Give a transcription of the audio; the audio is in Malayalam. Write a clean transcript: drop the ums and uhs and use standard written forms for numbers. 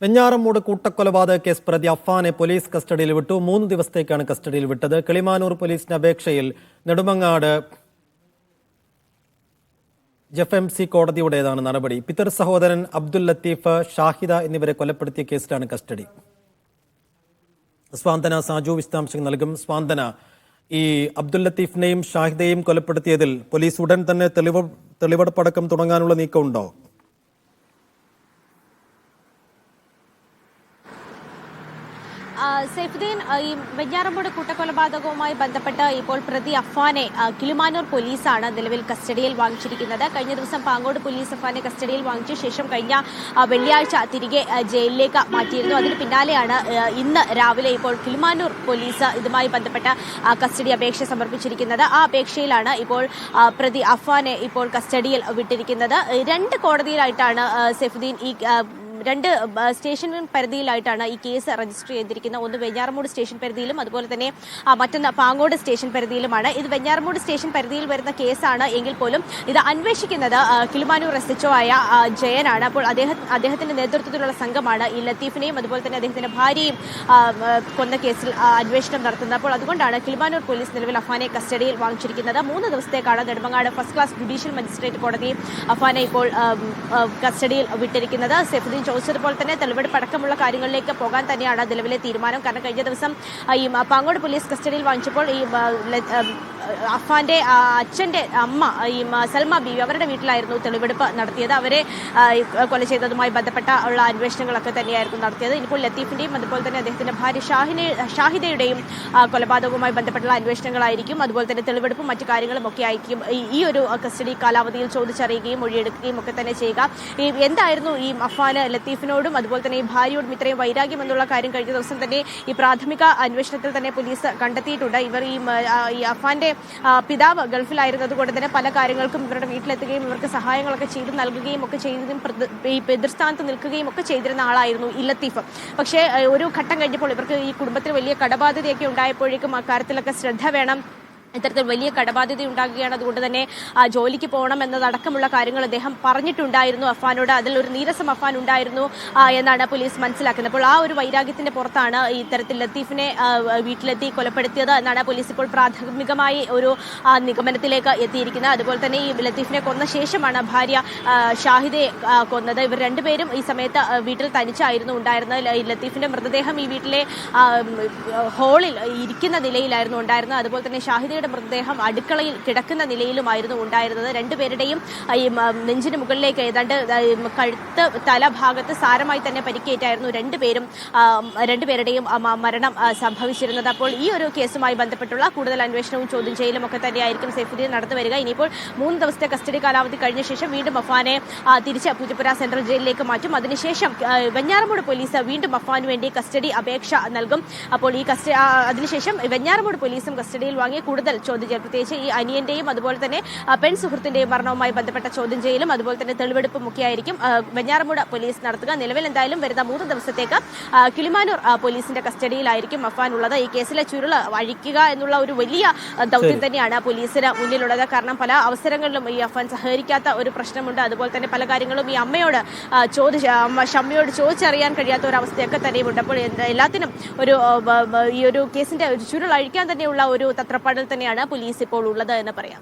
വെഞ്ഞാറമൂട് കൂട്ടക്കൊലപാതക കേസ് പ്രതി അഫ്ഫാനെ പോലീസ് കസ്റ്റഡിയിൽ വിട്ടു. 3 ദിവസത്തേക്കാണ് കസ്റ്റഡിയിൽ വിട്ടത്. കിളിമാനൂർ പോലീസിന്റെ അപേക്ഷയിൽ നെടുമങ്ങാട് JFMC കോടതിയുടേതാണ് നടപടി. പിതൃ സഹോദരൻ അബ്ദുൽ ലത്തീഫ്, ഷാഹിദ എന്നിവരെ കൊലപ്പെടുത്തിയ കേസിലാണ് കസ്റ്റഡി. സ്വാന്തന സാജു വിശദാംശങ്ങൾ നൽകും. സ്വാന്തന, ഈ അബ്ദുൽ ലത്തീഫിനെയും ഷാഹിദയെയും കൊലപ്പെടുത്തിയതിൽ പോലീസ് ഉടൻ തന്നെ തെളിവെടുപ്പടക്കം തുടങ്ങാനുള്ള നീക്കമുണ്ടോ? സൈഫുദ്ദീൻ, ഈ വെഞ്ഞാറമൂട് കൂട്ടക്കൊലപാതകവുമായി ബന്ധപ്പെട്ട് ഇപ്പോൾ പ്രതി അഫ്ഫാനെ കിളിമാനൂർ പോലീസാണ് നിലവിൽ കസ്റ്റഡിയിൽ വാങ്ങിച്ചിരിക്കുന്നത്. കഴിഞ്ഞ ദിവസം പാങ്ങോട് പോലീസ് അഫ്ഫാനെ കസ്റ്റഡിയിൽ വാങ്ങിച്ച ശേഷം കഴിഞ്ഞ വെള്ളിയാഴ്ച തിരികെ ജയിലിലേക്ക് മാറ്റിയിരുന്നു. അതിന് പിന്നാലെയാണ് ഇന്ന് രാവിലെ ഇപ്പോൾ കിളിമാനൂർ പോലീസ് ഇതുമായി ബന്ധപ്പെട്ട കസ്റ്റഡി അപേക്ഷ സമർപ്പിച്ചിരിക്കുന്നത്. ആ അപേക്ഷയിലാണ് ഇപ്പോൾ പ്രതി അഫ്ഫാനെ ഇപ്പോൾ കസ്റ്റഡിയിൽ വിട്ടിരിക്കുന്നത്. 2 കോടതിയിലായിട്ടാണ് സൈഫുദ്ദീൻ ഈ 2 സ്റ്റേഷൻ പരിധിയിലായിട്ടാണ് ഈ കേസ് രജിസ്റ്റർ ചെയ്തിരിക്കുന്നത്. ഒന്ന് വെഞ്ഞാറമൂട് സ്റ്റേഷൻ പരിധിയിലും അതുപോലെ തന്നെ മറ്റൊന്ന് പാങ്ങോട് സ്റ്റേഷൻ പരിധിയിലുമാണ്. ഇത് വെഞ്ഞാറമൂട് സ്റ്റേഷൻ പരിധിയിൽ വരുന്ന കേസാണ് എങ്കിൽ പോലും ഇത് അന്വേഷിക്കുന്നത് കിളിമാനൂർ SHO ആയ ജയനാണ്. അപ്പോൾ അദ്ദേഹത്തിന്റെ നേതൃത്വത്തിലുള്ള സംഘമാണ് ഈ ലത്തീഫിനെയും അതുപോലെ തന്നെ അദ്ദേഹത്തിന്റെ ഭാര്യയും കൊന്ന കേസിൽ അന്വേഷണം നടത്തുന്നത്. അപ്പോൾ അതുകൊണ്ടാണ് കിളിമാനൂർ പോലീസ് നിലവിൽ അഫ്ഫാനെ കസ്റ്റഡിയിൽ വാങ്ങിച്ചിരിക്കുന്നത്. 3 ദിവസത്തേക്കാണ് Nedumangad first class judicial magistrate കോടതി അഫ്ഫാനെ ഇപ്പോൾ കസ്റ്റഡിയിൽ വിട്ടിരിക്കുന്നത്. സൈഫുദ്ദീൻ ചോദിച്ചതുപോലെ തന്നെ തെളിവെടുപ്പ് അടക്കമുള്ള കാര്യങ്ങളിലേക്ക് പോകാൻ തന്നെയാണ് നിലവിലെ തീരുമാനം. കാരണം കഴിഞ്ഞ ദിവസം ഈ പാങ്ങോട് പോലീസ് കസ്റ്റഡിയിൽ വാങ്ങിച്ചപ്പോൾ ഈ അഫ്ഫാന്റെ അച്ഛന്റെ അമ്മ ഈ സൽമ ബീവി അവരുടെ വീട്ടിലായിരുന്നു തെളിവെടുപ്പ് നടത്തിയത്. അവരെ കൊല ചെയ്തതുമായി ബന്ധപ്പെട്ട ഉള്ള അന്വേഷണങ്ങളൊക്കെ തന്നെയായിരുന്നു നടത്തിയത്. ഇപ്പോൾ ലത്തീഫിന്റെയും അതുപോലെ തന്നെ അദ്ദേഹത്തിന്റെ ഭാര്യ ഷാഹിദയുടെയും കൊലപാതകവുമായി ബന്ധപ്പെട്ടുള്ള അന്വേഷണങ്ങളായിരിക്കും. അതുപോലെ തന്നെ തെളിവെടുപ്പും മറ്റു കാര്യങ്ങളും ഒക്കെ ആയിരിക്കും ഈ ഒരു കസ്റ്റഡി കാലാവധിയിൽ ചോദിച്ചറിയുകയും മൊഴിയെടുക്കുകയും ഒക്കെ തന്നെ ചെയ്യുക. എന്തായിരുന്നു ഈ അഫ്ഫാന് ലത്തീഫിനോടും അതുപോലെ തന്നെ ഈ ഭാര്യയോടും ഇത്രയും വൈരാഗ്യം എന്നുള്ള കാര്യം കഴിഞ്ഞ ദിവസം തന്നെ ഈ പ്രാഥമിക അന്വേഷണത്തിൽ തന്നെ പോലീസ് കണ്ടെത്തിയിട്ടുണ്ട്. ഇവർ ഈ അഫ്ഫാന്റെ പിതാവ് ഗൾഫിലായിരുന്നത് കൊണ്ട് തന്നെ പല കാര്യങ്ങൾക്കും ഇവരുടെ വീട്ടിലെത്തുകയും ഇവർക്ക് സഹായങ്ങളൊക്കെ ചെയ്ത് നൽകുകയും ഒക്കെ ചെയ്തതും ഈ എതിർസ്ഥാനത്ത് നിൽക്കുകയും ഒക്കെ ചെയ്തിരുന്ന ആളായിരുന്നു ഈ ലത്തീഫ്. പക്ഷേ ഒരു ഘട്ടം കഴിഞ്ഞപ്പോൾ ഇവർക്ക് ഈ കുടുംബത്തിൽ വലിയ കടബാധ്യതയൊക്കെ ഉണ്ടായപ്പോഴേക്കും അക്കാര്യത്തിലൊക്കെ ശ്രദ്ധ വേണം, ഇത്തരത്തിൽ വലിയ കടബാധ്യത ഉണ്ടാകുകയാണ്, അതുകൊണ്ട് തന്നെ ജോലിക്ക് പോകണം എന്നതടക്കമുള്ള കാര്യങ്ങൾ അദ്ദേഹം പറഞ്ഞിട്ടുണ്ടായിരുന്നു അഫ്ഫാനോട്. അതിൽ ഒരു നീരസം അഫ്ഫാൻ ഉണ്ടായിരുന്നു എന്നാണ് പോലീസ് മനസ്സിലാക്കുന്നത്. അപ്പോൾ ആ ഒരു വൈരാഗ്യത്തിന്റെ പുറത്താണ് ഇത്തരത്തിൽ ലത്തീഫിനെ വീട്ടിലെത്തി കൊലപ്പെടുത്തിയത് എന്നാണ് പോലീസ് ഇപ്പോൾ പ്രാഥമികമായി ഒരു നിഗമനത്തിലേക്ക് എത്തിയിരിക്കുന്നത്. അതുപോലെ തന്നെ ഈ ലത്തീഫിനെ കൊന്ന ശേഷമാണ് ഭാര്യ ഷാഹിദയെ കൊന്നത്. ഇവർ രണ്ടുപേരും ഈ സമയത്ത് വീട്ടിൽ തനിച്ചായിരുന്നു ഉണ്ടായിരുന്നത്. ലത്തീഫിന്റെ മൃതദേഹം ഈ വീട്ടിലെ ഹാളിൽ ഇരിക്കുന്ന നിലയിലായിരുന്നു ഉണ്ടായിരുന്നത്. അതുപോലെ തന്നെ ഷാഹിദ മൃതദേഹം അടുക്കളയിൽ കിടക്കുന്ന നിലയിലുമായിരുന്നു ഉണ്ടായിരുന്നത്. രണ്ടുപേരുടെയും ഈ നെഞ്ചിന് മുകളിലേക്ക് ഏതാണ്ട് കഴുത്ത് തലഭാഗത്ത് സാരമായി തന്നെ പരിക്കേറ്റായിരുന്നു രണ്ടുപേരുടെയും മരണം സംഭവിച്ചിരുന്നത്. അപ്പോൾ ഈ ഒരു കേസുമായി ബന്ധപ്പെട്ടുള്ള കൂടുതൽ അന്വേഷണവും ചോദ്യം ചെയ്യലും ഒക്കെ തന്നെയായിരിക്കും സൈഫുദ്ദീൻ നടന്നു വരിക. ഇനിയിപ്പോൾ 3 ദിവസത്തെ കസ്റ്റഡി കാലാവധി കഴിഞ്ഞ ശേഷം വീണ്ടും അഫ്ഫാനെ തിരിച്ച് പൂജപ്പുര സെൻട്രൽ ജയിലിലേക്ക് മാറ്റും. അതിനുശേഷം വെഞ്ഞാറമൂട് പോലീസ് വീണ്ടും അഫ്ഫാന് വേണ്ടി കസ്റ്റഡി അപേക്ഷ നൽകും. അപ്പോൾ ഈ അതിനുശേഷം വെഞ്ഞാറമൂട് പോലീസും കസ്റ്റഡിയിൽ വാങ്ങി കൂടുതൽ ചോദ്യം ചെയ്യൽ, പ്രത്യേകിച്ച് ഈ അനിയന്റെയും അതുപോലെ തന്നെ പെൺ സുഹൃത്തിന്റെയും മരണവുമായി ബന്ധപ്പെട്ട ചോദ്യം ചെയ്യലും അതുപോലെ തന്നെ തെളിവെടുപ്പും ഒക്കെയായിരിക്കും വെഞ്ഞാറമൂട് പോലീസ് നടത്തുക. നിലവിൽ എന്തായാലും വരുന്ന 3 ദിവസത്തേക്ക് കിളിമാനൂർ പോലീസിന്റെ കസ്റ്റഡിയിലായിരിക്കും അഫ്ഫാൻ ഉള്ളത്. ഈ കേസിലെ ചുരുൾ അഴിക്കുക എന്നുള്ള ഒരു വലിയ ദൗത്യം തന്നെയാണ് പോലീസിന് മുന്നിലുള്ളത്. കാരണം പല അവസരങ്ങളിലും ഈ അഫ്ഫാൻ സഹകരിക്കാത്ത ഒരു പ്രശ്നമുണ്ട്. അതുപോലെ തന്നെ പല കാര്യങ്ങളും ഈ അമ്മയോട് ഷമ്മിയോട് ചോദിച്ചറിയാൻ കഴിയാത്ത ഒരു അവസ്ഥയൊക്കെ തന്നെയുണ്ട്. അപ്പോൾ എല്ലാത്തിനും ഈ ഒരു കേസിന്റെ ഒരു ചുരുൾ അഴിക്കാൻ തന്നെയുള്ള ഒരു തത്രപ്പാടിൽ തന്നെയാണ് പോലീസ് ഇപ്പോൾ ഉള്ളത് എന്ന് പറയാം.